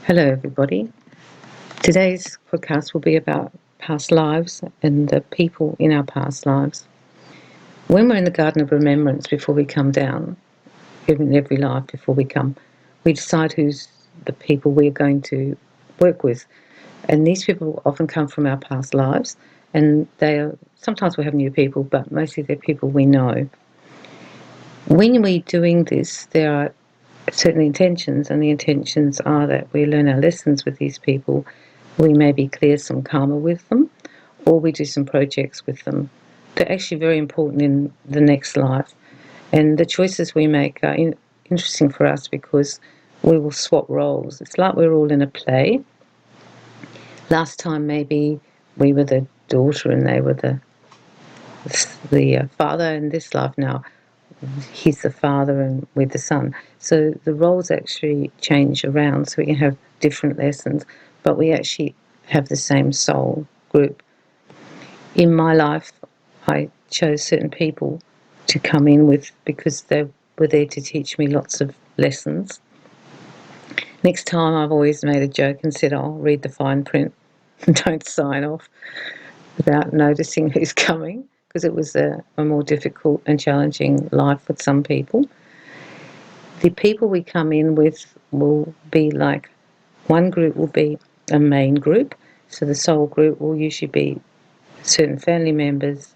Hello, everybody. Today's podcast will be about past lives and the people in our past lives. When we're in the garden of remembrance before we come down, in every life before we decide who's the people we're going to work with. And these people often come from our past lives, and sometimes we have new people, but mostly they're people we know. When we're doing this, there are certain intentions, and the intentions are that we learn our lessons with these people. We maybe clear some karma with them, or we do some projects with them. They're actually very important in the next life. And the choices we make are interesting for us because we will swap roles. It's like we're all in a play. Last time maybe we were the daughter and they were the father. In this life now, he's the father and we're the son. So the roles actually change around, so we can have different lessons, but we actually have the same soul group. In my life, I chose certain people to come in with because they were there to teach me lots of lessons. Next time, I've always made a joke and said, I'll read the fine print and don't sign off without noticing who's coming, because it was a more difficult and challenging life with some people. The people we come in with will be like, one group will be a main group, so the soul group will usually be certain family members,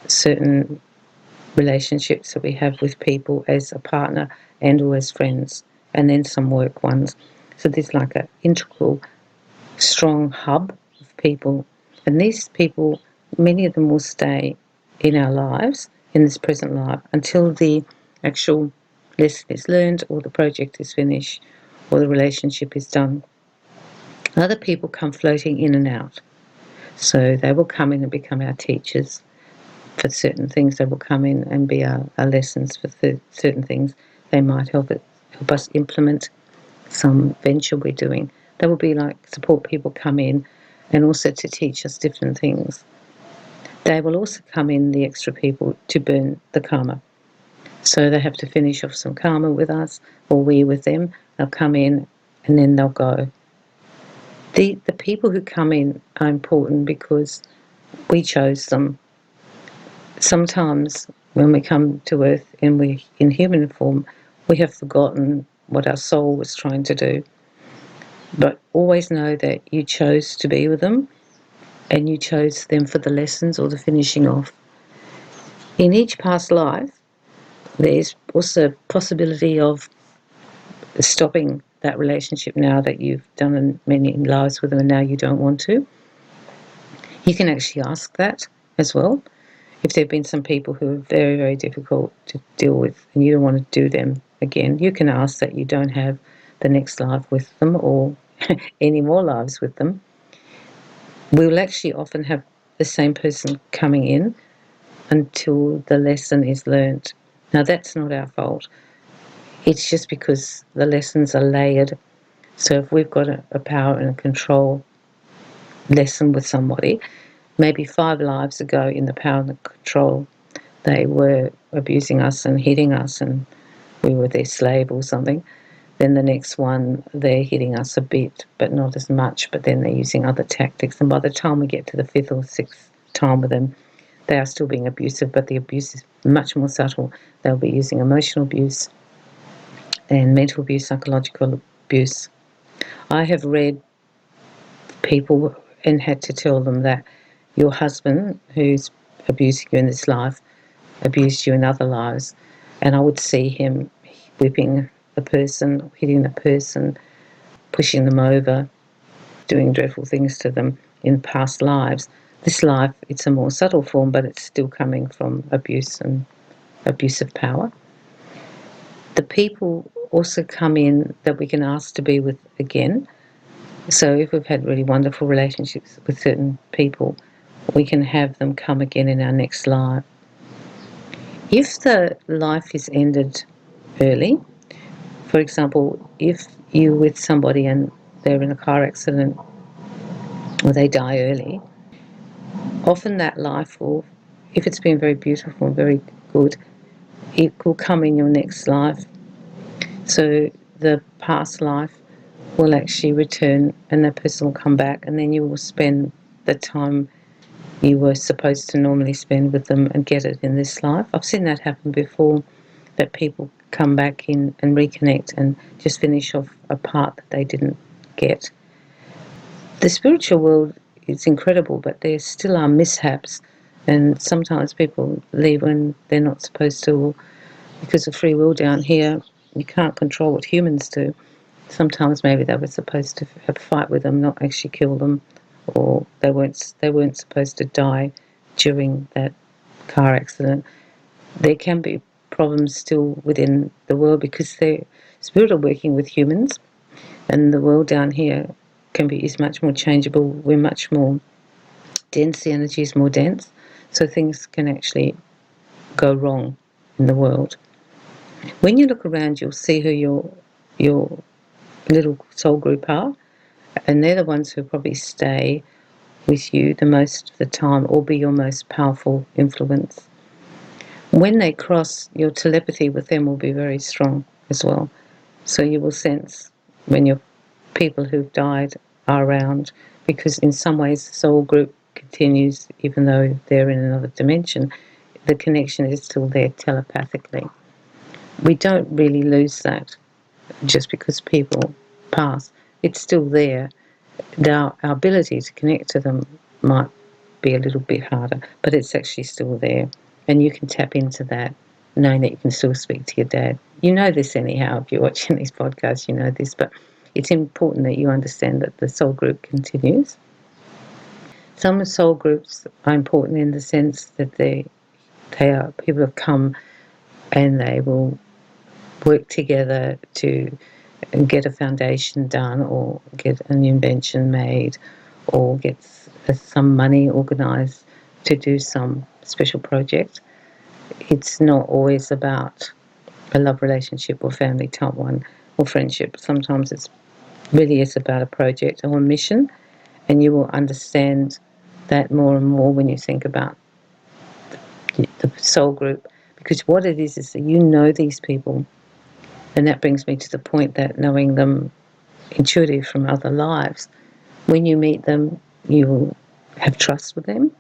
certain relationships that we have with people as a partner and or as friends, and then some work ones. So there's like an integral, strong hub of people. And these people, many of them will stay in our lives, in this present life, until the actual lesson is learned or the project is finished or the relationship is done. Other people come floating in and out. So they will come in and become our teachers for certain things. They will come in and be our lessons for certain things. They might help us implement some venture we're doing. They will be like support people come in and also to teach us different things. They will also come in, the extra people, to burn the karma. So they have to finish off some karma with us, or we with them. They'll come in and then they'll go. The people who come in are important because we chose them. Sometimes when we come to Earth and we're in human form, we have forgotten what our soul was trying to do. But always know that you chose to be with them and you chose them for the lessons or the finishing off. In each past life, there's also a possibility of stopping that relationship now that you've done many lives with them and now you don't want to. You can actually ask that as well. If there have been some people who are very, very difficult to deal with and you don't want to do them again, you can ask that you don't have the next life with them or any more lives with them. We'll actually often have the same person coming in until the lesson is learnt. Now, that's not our fault. It's just because the lessons are layered. So if we've got a power and a control lesson with somebody, maybe 5 lives ago in the power and the control, they were abusing us and hitting us and we were their slave or something. Then the next one, they're hitting us a bit, but not as much, but then they're using other tactics. And by the time we get to the 5th or 6th time with them, they are still being abusive, but the abuse is much more subtle. They'll be using emotional abuse and mental abuse, psychological abuse. I have read people and had to tell them that your husband, who's abusing you in this life, abused you in other lives, and I would see him whipping the person, hitting the person, pushing them over, doing dreadful things to them in past lives. This life, it's a more subtle form, but it's still coming from abuse and abusive power. The people also come in that we can ask to be with again. So if we've had really wonderful relationships with certain people, we can have them come again in our next life. If the life is ended early, for example, if you're with somebody and they're in a car accident or they die early, often that life will, if it's been very beautiful and very good, it will come in your next life. So the past life will actually return, and that person will come back, and then you will spend the time you were supposed to normally spend with them and get it in this life. I've seen that happen before, that people come back in and reconnect and just finish off a part that they didn't get. The spiritual world is incredible, but there still are mishaps, and sometimes people leave when they're not supposed to, or because of free will down here, you can't control what humans do. Sometimes maybe they were supposed to have a fight with them, not actually kill them, or they weren't supposed to die during that car accident. There can be problems still within the world because the spirit are working with humans, and the world down here is much more changeable. We're much more dense. The energy is more dense, so things can actually go wrong in the world. When you look around, you'll see who your little soul group are, and they're the ones who probably stay with you the most of the time or be your most powerful influence. When they cross, your telepathy with them will be very strong as well. So you will sense when your people who've died are around, because in some ways the soul group continues even though they're in another dimension. The connection is still there telepathically. We don't really lose that just because people pass. It's still there. Our ability to connect to them might be a little bit harder, but it's actually still there. And you can tap into that, knowing that you can still speak to your dad. You know this anyhow, if you're watching these podcasts, you know this, but it's important that you understand that the soul group continues. Some soul groups are important in the sense that they are people have come and they will work together to get a foundation done or get an invention made or get some money organised to do some special project. It's not always about a love relationship or family type one or friendship. Sometimes it's really is about a project or a mission, and you will understand that more and more when you think about the soul group, because what it is that you know these people. And that brings me to the point that knowing them intuitive from other lives, when you meet them, you will have trust with them.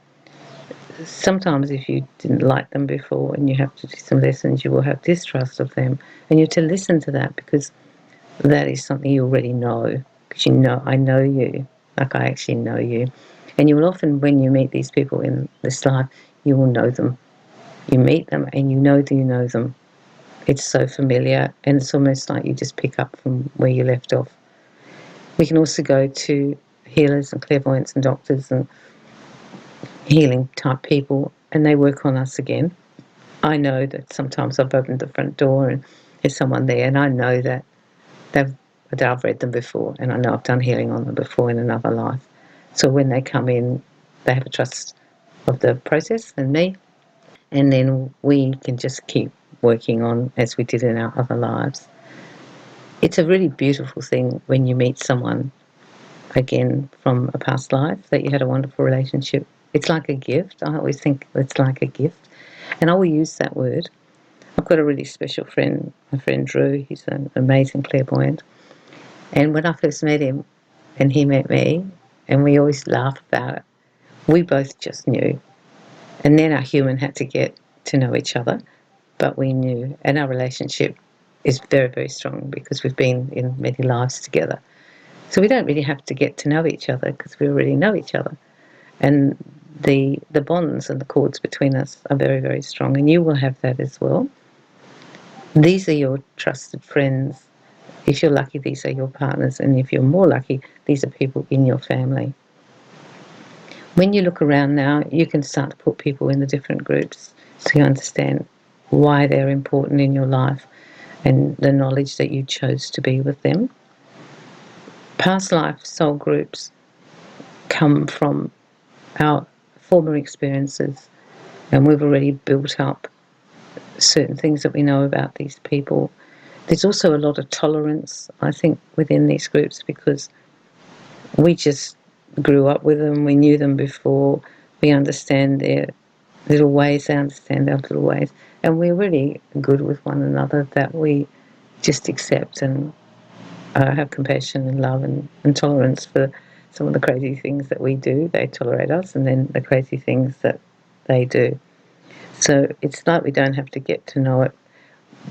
Sometimes if you didn't like them before and you have to do some lessons, you will have distrust of them. And you have to listen to that, because that is something you already know. Because you know, I know you, like I actually know you. And you will often, when you meet these people in this life, you will know them. You meet them and you know them. It's so familiar, and it's almost like you just pick up from where you left off. We can also go to healers and clairvoyants and doctors and healing type people, and they work on us again. I know that sometimes I've opened the front door and there's someone there, and I know that I've read them before, and I know I've done healing on them before in another life. So when they come in, they have a trust of the process and me, and then we can just keep working on as we did in our other lives. It's a really beautiful thing when you meet someone again from a past life that you had a wonderful relationship. It's like a gift. I always think it's like a gift, and I will use that word. I've got a really special friend, my friend Drew. He's an amazing clairvoyant, and when I first met him and he met me, and we always laugh about it, we both just knew. And then our human had to get to know each other, but we knew, and our relationship is very, very strong because we've been in many lives together. So we don't really have to get to know each other because we already know each other. And the bonds and the cords between us are very, very strong, and you will have that as well. These are your trusted friends. If you're lucky, these are your partners, and if you're more lucky, these are people in your family. When you look around now, you can start to put people in the different groups so you understand why they're important in your life and the knowledge that you chose to be with them. Past life soul groups come from our former experiences, and we've already built up certain things that we know about these people. There's also a lot of tolerance, I think, within these groups because we just grew up with them, we knew them before, we understand their little ways, they understand our little ways, and we're really good with one another that we just accept and have compassion and love and tolerance for some of the crazy things that we do. They tolerate us, and then the crazy things that they do. So it's like we don't have to get to know it.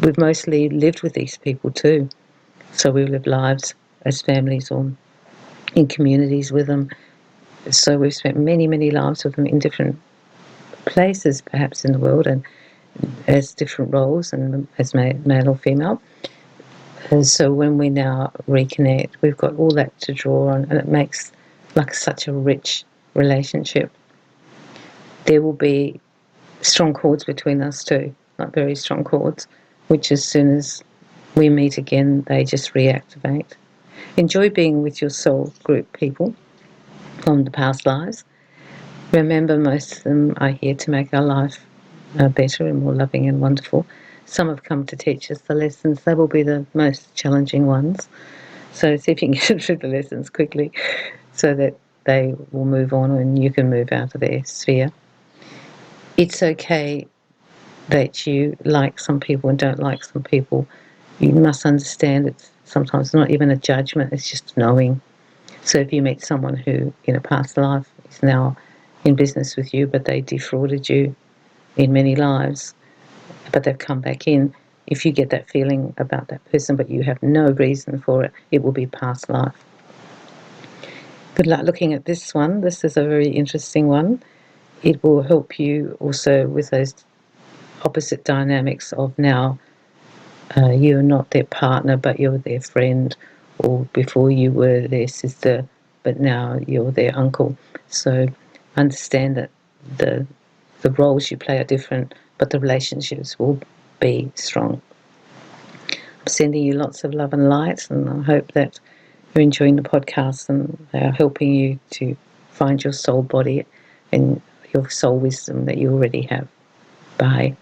We've mostly lived with these people too. So we live lives as families or in communities with them. So we've spent many, many lives with them in different places, perhaps in the world, and as different roles, and as male or female. And so when we now reconnect, we've got all that to draw on, and it makes like such a rich relationship. There will be strong chords between us too, like very strong chords, which as soon as we meet again, they just reactivate. Enjoy being with your soul group people from the past lives. Remember, most of them are here to make our life better and more loving and wonderful. Some have come to teach us the lessons. They will be the most challenging ones. So see if you can get through the lessons quickly so that they will move on and you can move out of their sphere. It's okay that you like some people and don't like some people. You must understand it's sometimes not even a judgment, it's just knowing. So if you meet someone who in a past life is now in business with you, but they defrauded you in many lives, but they've come back in, if you get that feeling about that person but you have no reason for it, it will be past life. Good luck looking at this one. This is a very interesting one. It will help you also with those opposite dynamics of now you're not their partner but you're their friend, or before you were their sister but now you're their uncle. So understand that the roles you play are different, but the relationships will be strong. I'm sending you lots of love and light, and I hope that you're enjoying the podcast and they are helping you to find your soul body and your soul wisdom that you already have. Bye.